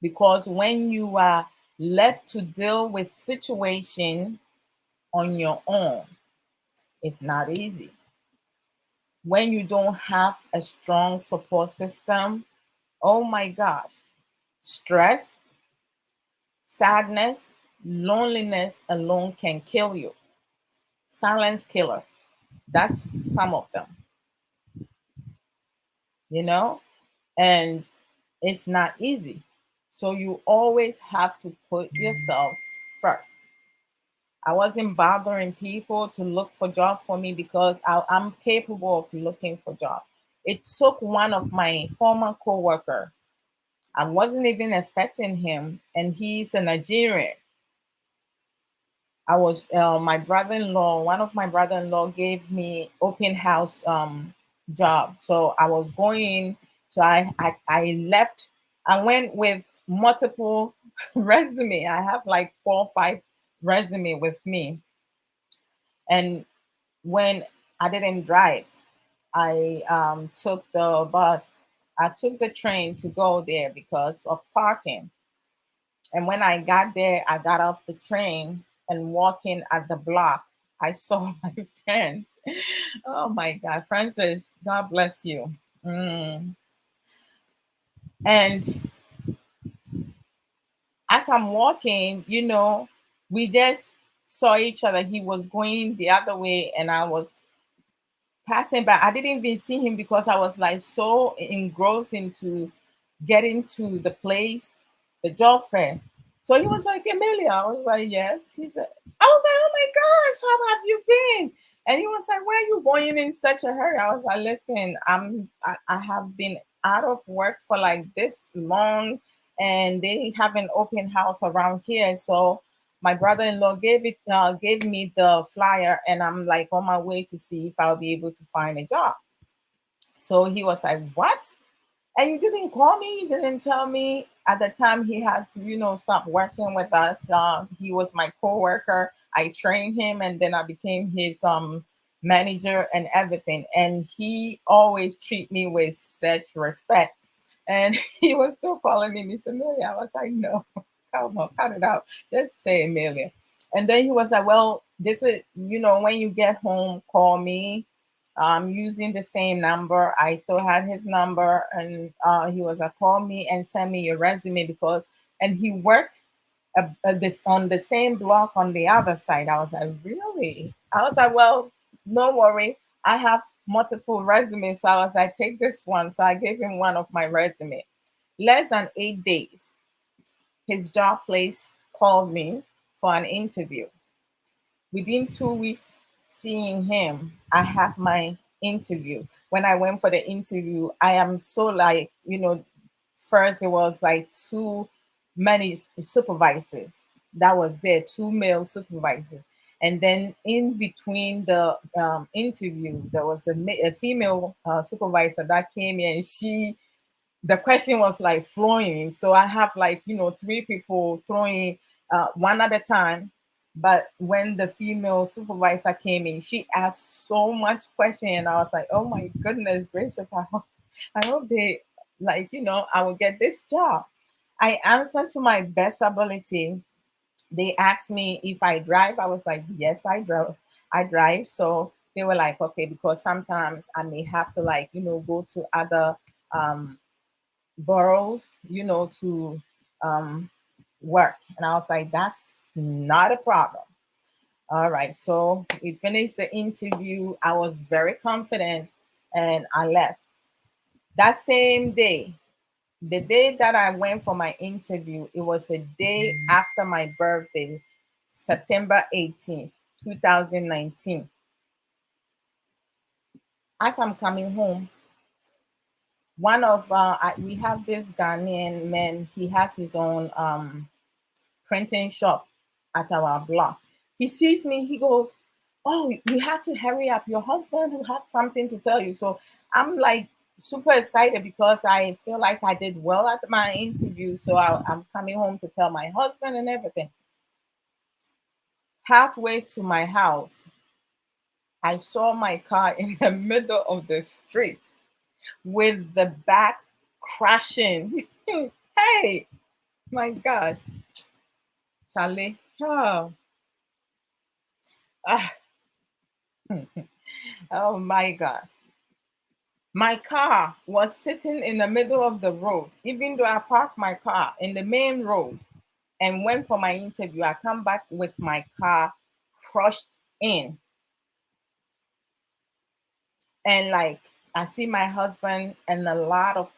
Because when you are left to deal with situation on your own, it's not easy. When you don't have a strong support system, oh my gosh, stress, sadness, loneliness alone can kill you. Silence killers. That's some of them, you know? And it's not easy. So you always have to put yourself first. I wasn't bothering people to look for job for me because I'm capable of looking for job. It took one of my former coworker. I wasn't even expecting him, and he's a Nigerian. I was my brother-in-law. One of my brother-in-law gave me open house job, so I was going. So I left. I went with multiple resume. I have like 4 or 5 resume with me, and when I didn't drive, I took the bus. I took the train to go there because of parking. And when I got there, I got off the train and walking at the block, I saw my friend. Oh my God, Francis, God bless you. Mm. And as I'm walking, we just saw each other. He was going the other way, and I was passing by. I didn't even see him because I was like so engrossed into getting to the place, the job fair. So he was like, Amelia. I was like, yes. He said, I was like, oh my gosh, how have you been? And he was like, where are you going in such a hurry? I was like, listen, I have been out of work for like this long, and they have an open house around here. So my brother-in-law gave me the flyer, and I'm like on my way to see if I'll be able to find a job. So he was like, what? And you didn't call me, you didn't tell me. At the time, he has, stopped working with us. He was my coworker. I trained him, and then I became his manager and everything. And he always treat me with such respect. And he was still calling me Miss Amelia. I was like, no, come on, cut it out. Just say Amelia. And then he was like, well, this is, when you get home, call me. Using the same number. I still had his number, and he was like, call me and send me your resume and he worked this on the same block on the other side. I was like, really? I was like, well, no worry. I have multiple resumes. So I was like, take this one. So I gave him one of my resume. Less than 8 days, his job place called me for an interview. Within 2 weeks seeing him, I have my interview. When I went for the interview, I am so like, first it was like too many supervisors that was there, two male supervisors. And then in between the interview, there was a female supervisor that came in, and the question was like flowing. So I have like, three people throwing one at a time. But when the female supervisor came in, she asked so much question. And I was like, oh my goodness gracious. I hope they like, I will get this job. I answered to my best ability. They asked me if I drive. I was like, yes, I drive. I drive. So they were like, okay, because sometimes I may have to like, go to other um boroughs, to um, work. And I was like, that's not a problem. All right. So we finished the interview. I was very confident, and I left. That same day, the day that I went for my interview, it was a day after my birthday, September 18th, 2019. As I'm coming home, we have this Ghanaian man, he has his own printing shop at our block. He sees me, he goes, oh, you have to hurry up. Your husband will have something to tell you. So I'm like super excited because I feel like I did well at my interview. So I'm coming home to tell my husband and everything. Halfway to my house, I saw my car in the middle of the street with the back crashing. Hey, my gosh, Charlie. Oh, Ah, oh my gosh. My car was sitting in the middle of the road, even though I parked my car in the main road and went for my interview. I come back with my car crushed in. And like, I see my husband and a lot of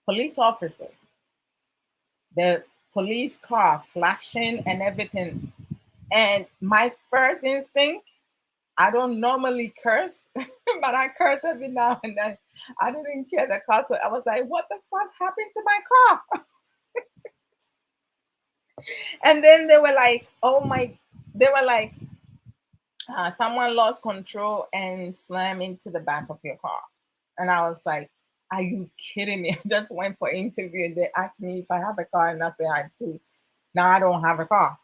police officers, the police car flashing and everything. And my first instinct, I don't normally curse, but I curse every now and then. I didn't care the car. So I was like, what the fuck happened to my car? And then they were like, oh my, they were like, someone lost control and slammed into the back of your car. And I was like, are you kidding me? I just went for interview and they asked me if I have a car and I said I do. Now I don't have a car.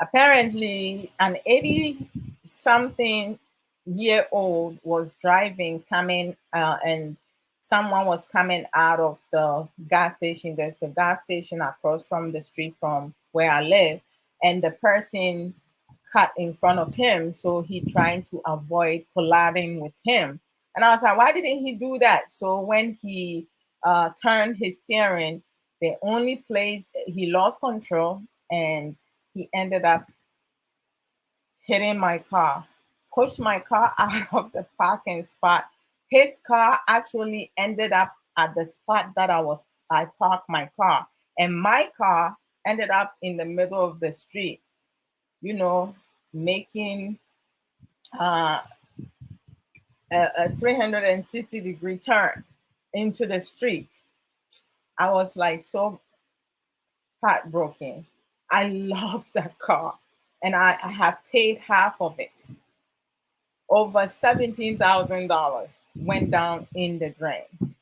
Apparently an 80 something year old was driving coming and someone was coming out of the gas station. There's a gas station across from the street from where I live, and the person cut in front of him, so he trying to avoid colliding with him. And I was like, why didn't he do that? So when he turned his steering, the only place he lost control, and he ended up hitting my car, pushed my car out of the parking spot. His car actually ended up at the spot that I parked my car, and my car ended up in the middle of the street, you know, making uh, a 360-degree turn into the street. I was like so heartbroken. I love that car, and I have paid half of it. Over $17,000 went down in the drain. And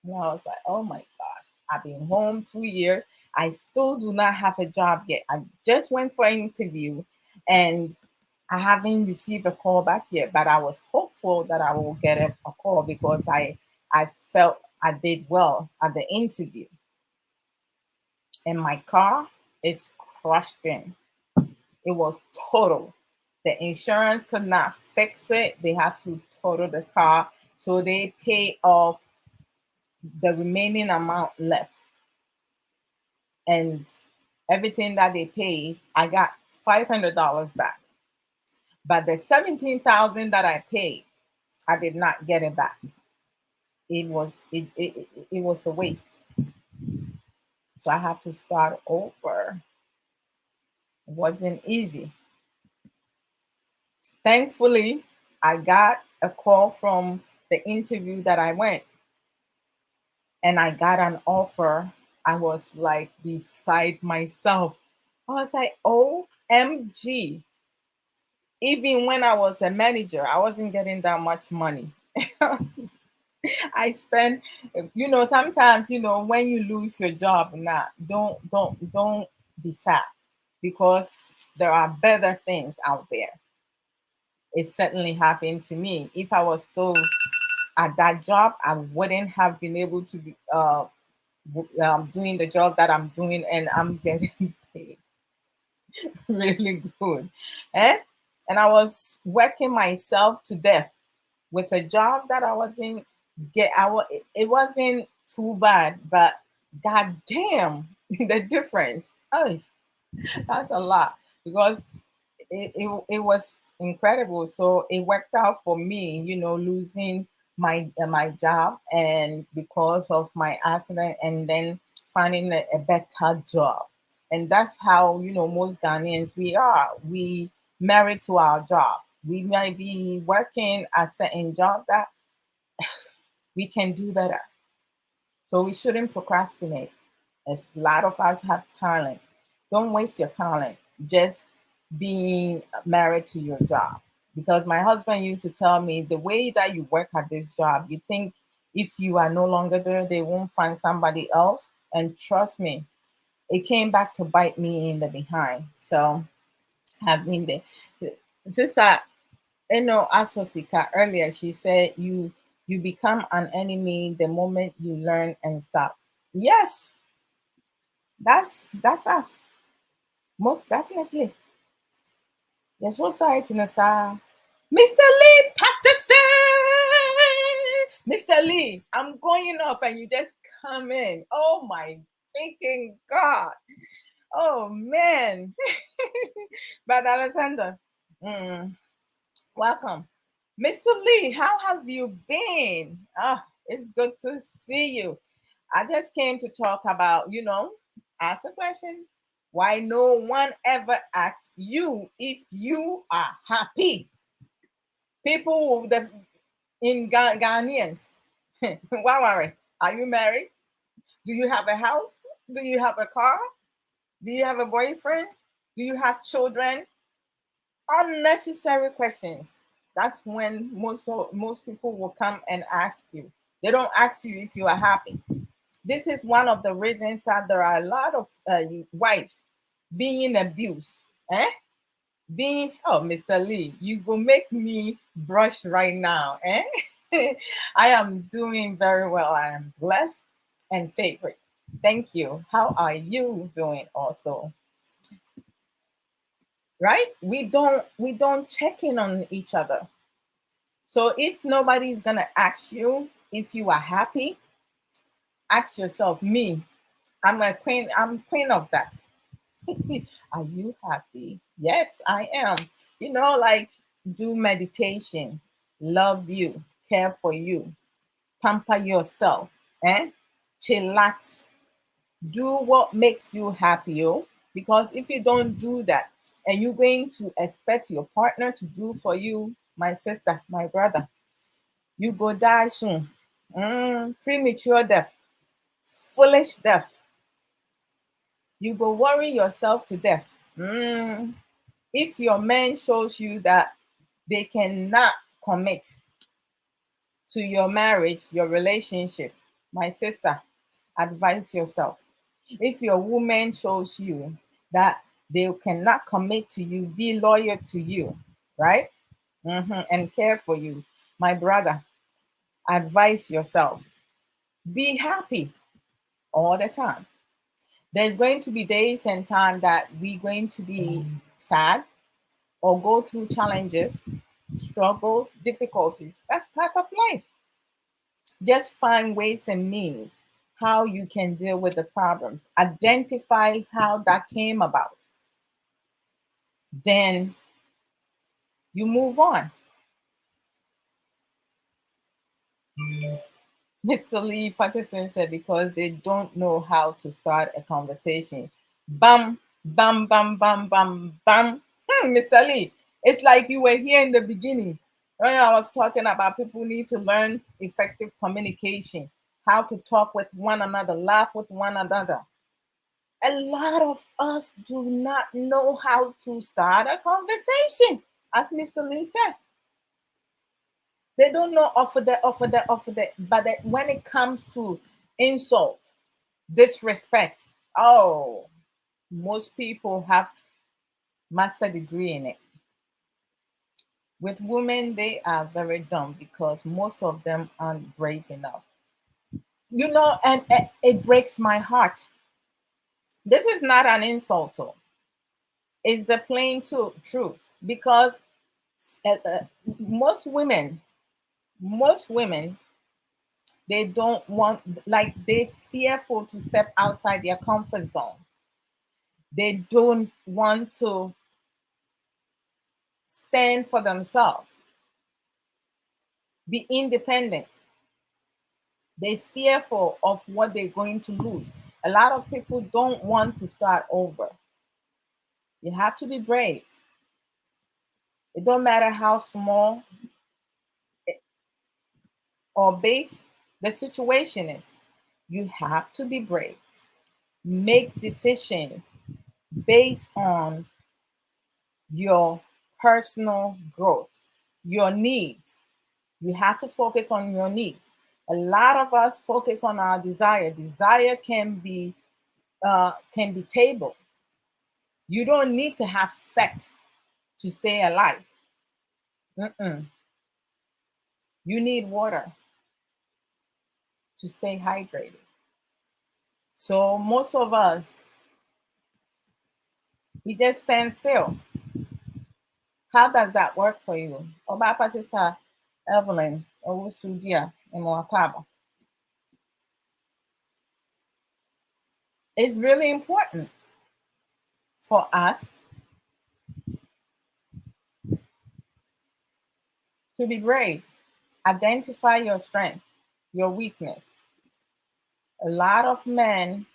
I was like, oh my gosh, I've been home 2 years. I still do not have a job yet. I just went for an interview and I haven't received a call back yet, but I was hopeful that I will get a call because I felt I did well at the interview. And my car is crushed in. It was total. The insurance could not fix it. They have to total the car. So they pay off the remaining amount left. And everything that they paid, I got $500 back. But the 17,000 that I paid, I did not get it back. It was a waste. So I had to start over. It wasn't easy. Thankfully, I got a call from the interview that I went and I got an offer. I was like beside myself. I was like, OMG. Even when I was a manager, I wasn't getting that much money. I spent, sometimes, when you lose your job, nah, don't be sad because there are better things out there. It certainly happened to me. If I was still at that job, I wouldn't have been able to be doing the job that I'm doing, and I'm getting paid really good. Eh? And I was working myself to death with a job that I wasn't get. It wasn't too bad, but god damn, the difference. Oh, that's a lot because it was incredible. So it worked out for me, losing my job and because of my accident, and then finding a better job. And that's how most Ghanaians we are. We married to our job. We might be working a certain job that we can do better. So we shouldn't procrastinate. A lot of us have talent. Don't waste your talent just being married to your job. Because my husband used to tell me the way that you work at this job, you think if you are no longer there, they won't find somebody else. And trust me, it came back to bite me in the behind. So I've been there. Sister, Asosika earlier, she said you become an enemy the moment you learn and stop. Yes, that's us. Most definitely. You're so sorry to Nasa. Mr. Lee Patterson! Mr. Lee, I'm going off and you just come in. Oh my freaking God. Oh man. But Alexander, mm, welcome. Mr. Lee, how have you been? Ah, it's good to see you. I just came to talk about, ask a question. Why no one ever asks you if you are happy? People that in Ghanaians, why worry? Are you married? Do you have a house? Do you have a car? Do you have a boyfriend? Do you have children? Unnecessary questions. That's when most people will come and ask you. They don't ask you if you are happy. This is one of the reasons that there are a lot of wives being abused. Eh? Being, oh, Mr. Lee, you go make me brush right now. Eh? I am doing very well. I am blessed and favored. Thank you. How are you doing also? Right? We don't check in on each other. So if nobody's gonna ask you if you are happy, ask yourself, me, I'm queen of that. Are you happy? Yes, I am. Like do meditation, love you, care for you, pamper yourself, eh? Chillax, do what makes you happy, oh. Because if you don't do that, and you're going to expect your partner to do for you, my sister, my brother, you go die soon. Premature death, foolish death. You go worry yourself to death. If your man shows you that they cannot commit to your marriage, your relationship, my sister, advise yourself. If your woman shows you that they cannot commit to you, be loyal to you, right? And care for you, my brother, advise yourself. Be happy all the time. There's going to be days and time that we're going to be sad or go through challenges, struggles, difficulties. That's part of life. Just find ways and means how you can deal with the problems. Identify how that came about. Then you move on. Mr. Lee Patterson said, because they don't know how to start a conversation. Bam, bam, bam, bam, bam, bam. Mr. Lee, it's like you were here in the beginning when I was talking about people need to learn effective communication, how to talk with one another, laugh with one another. A lot of us do not know how to start a conversation, as Mr. Lee said. They don't know offer that. But when it comes to insult, disrespect, oh, most people have master degree in it. With women, they are very dumb because most of them aren't brave enough. And it breaks my heart. This is not an insult, though. It's the plain truth because uh, uh, most women, most women, they don't want, like, they're fearful to step outside their comfort zone. They don't want to stand for themselves, be independent. They're fearful of what they're going to lose. A lot of people don't want to start over. You have to be brave. It don't matter how small or big the situation is. You have to be brave. Make decisions based on your personal growth, your needs. You have to focus on your needs. A lot of us focus on our desire. Desire can be tabled. You don't need to have sex to stay alive. Mm-mm. You need water to stay hydrated. So most of us, we just stand still. How does that work for you? Obapa sister Evelyn Owusudia Emoakwaba. It's really important for us to be brave. Identify your strength, your weakness. A lot of men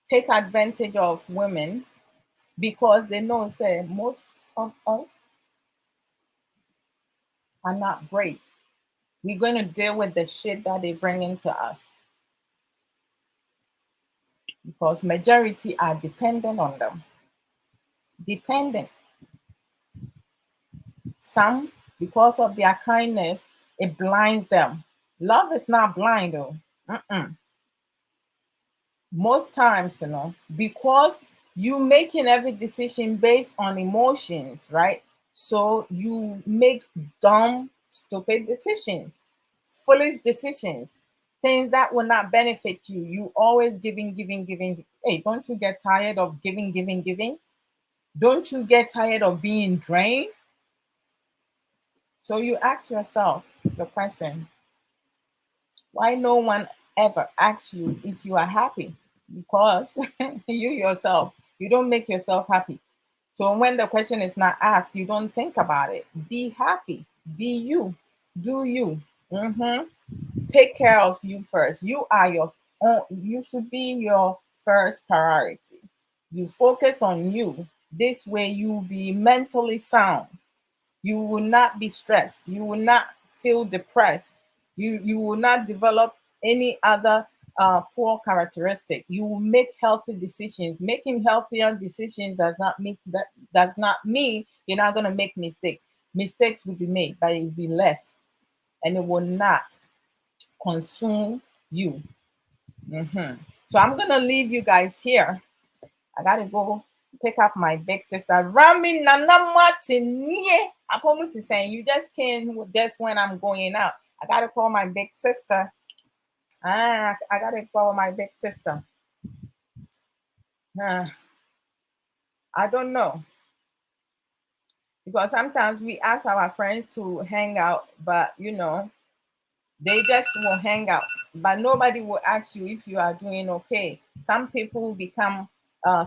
take advantage of women because they know, say, most of us are not brave. We're going to deal with the shit that they bring into us because majority are dependent on them. Dependent. Some, because of their kindness, it blinds them. Love is not blind though. Mm-mm. Most times, because you making every decision based on emotions, right? So you make dumb, stupid decisions, foolish decisions, things that will not benefit you. You always giving, giving, giving. Hey, don't you get tired of giving, giving, giving? Don't you get tired of being drained? So you ask yourself the question, why no one ever asks you if you are happy? Because you yourself, you don't make yourself happy. So when the question is not asked, you don't think about it. Be happy. Be you. Do you. Mhm. Take care of you first. You are your own, you should be your first priority. You focus on you. This way you be mentally sound. You will not be stressed. You will not feel depressed. You will not develop any other poor characteristic. You will make healthy decisions. Making healthier decisions does not mean you're not going to make mistakes. Mistakes will be made, but it will be less, and it will not consume you. Mhm. So I'm gonna leave you guys here. I gotta go pick up my big sister. Rami Nanamatinie. Apomuti saying you just came just when I'm going out. I gotta call my big sister. I gotta call my big sister. Ah, I don't know. Because sometimes we ask our friends to hang out, but they just will hang out, but nobody will ask you if you are doing okay. Some people become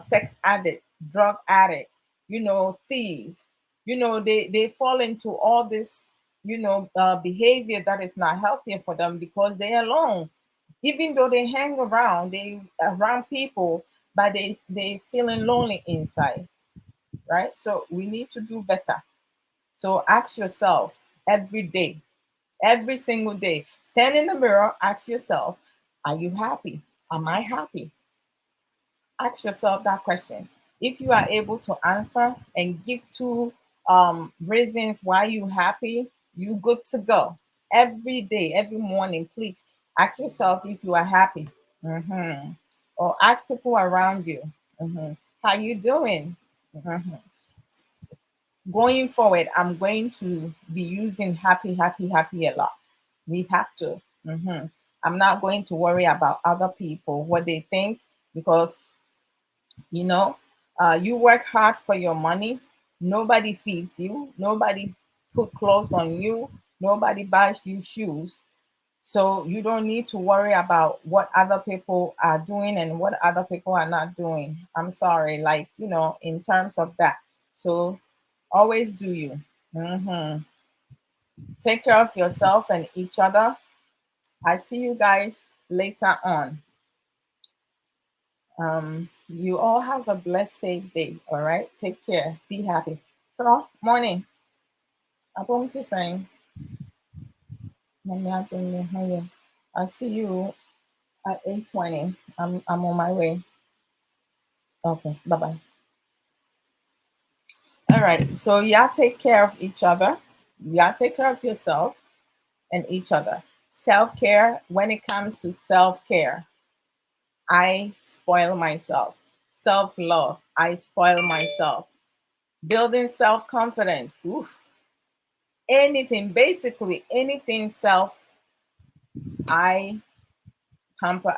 sex addict, drug addict, thieves. They fall into all this, behavior that is not healthy for them because they're alone. Even though they hang around, they around people, but they feeling lonely inside, right? So we need to do better. So ask yourself every day, every single day. Stand in the mirror, ask yourself, are you happy? Am I happy? Ask yourself that question. If you are able to answer and give two reasons why you happy, you good to go. Every day, every morning, please ask yourself if you are happy. Mhm. Or ask people around you, how you doing? Mhm. Going forward, I'm going to be using happy, happy, happy a lot. We have to. I'm not going to worry about other people, what they think, because, you know, you work hard for your money. Nobody feeds you. Nobody put clothes on you. Nobody buys you shoes. So you don't need to worry about what other people are doing and what other people are not doing. I'm sorry, like, in terms of that. So always do you. hmm Take care of yourself and each other. I see you guys later on. You all have a blessed, safe day. All right. Take care. Be happy. Hello. Morning. I'm going to say, I see you at 8:20. I'm on my way. Okay. Bye bye. All right. So y'all take care of each other. Y'all take care of yourself and each other. Self care. When it comes to self care, I spoil myself. Self love, I spoil myself. Building self confidence, anything, basically anything self, I pamper.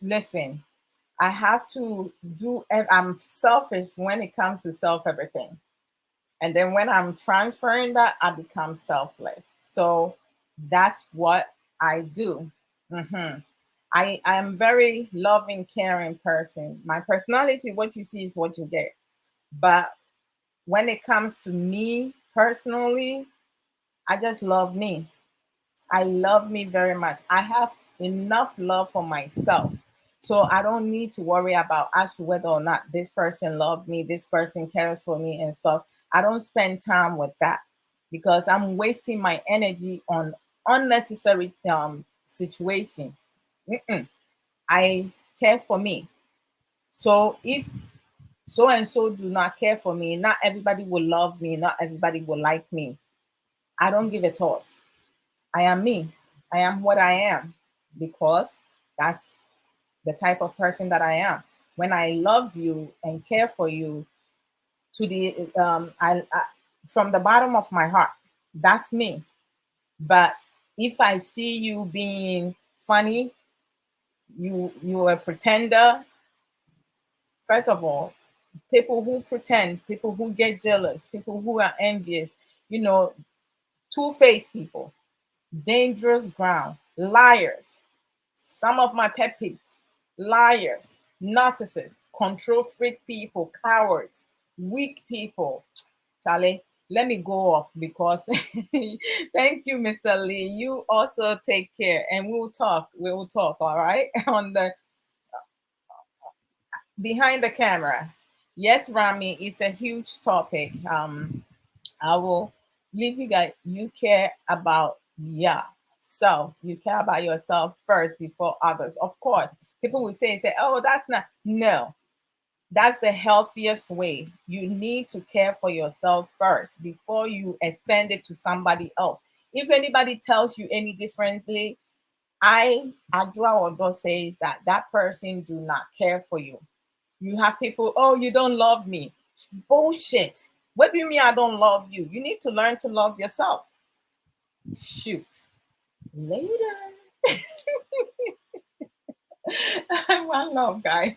Listen, I have to do, and I'm selfish when it comes to self everything. And then when I'm transferring that, I become selfless. So that's what I do. Mhm. I am very loving, caring person. My personality, what you see is what you get. But when it comes to me personally, I just love me. I love me very much. I have enough love for myself. So I don't need to worry about as to whether or not this person loves me, this person cares for me and stuff. I don't spend time with that because I'm wasting my energy on unnecessary situation. Mm-mm. I care for me. So if so and so do not care for me, not everybody will love me, not everybody will like me. I don't give a toss. I am me. I am what I am because that's the type of person that I am. When I love you and care for you to the from the bottom of my heart, that's me. But if I see you being funny, you a pretender. First of all, people who pretend, people who get jealous, people who are envious, you know, two-faced people, dangerous ground, liars. Some of my pet peeves: liars, narcissists, control freak people, cowards, weak people. Charlie, let me go off because thank you, Mr. Lee. You also take care and we will talk. We will talk, all right? On the behind the camera. Yes, Rami, it's a huge topic. I will leave you guys. You care about yourself. You care about yourself first before others. Of course, people will say, "Oh, that's not." No, that's the healthiest way. You need to care for yourself first before you extend it to somebody else. If anybody tells you any differently, Adra Odo says that that person do not care for you. You have people, oh, you don't love me. Bullshit. What do you mean I don't love you? You need to learn to love yourself. Shoot. Later. One love, guys.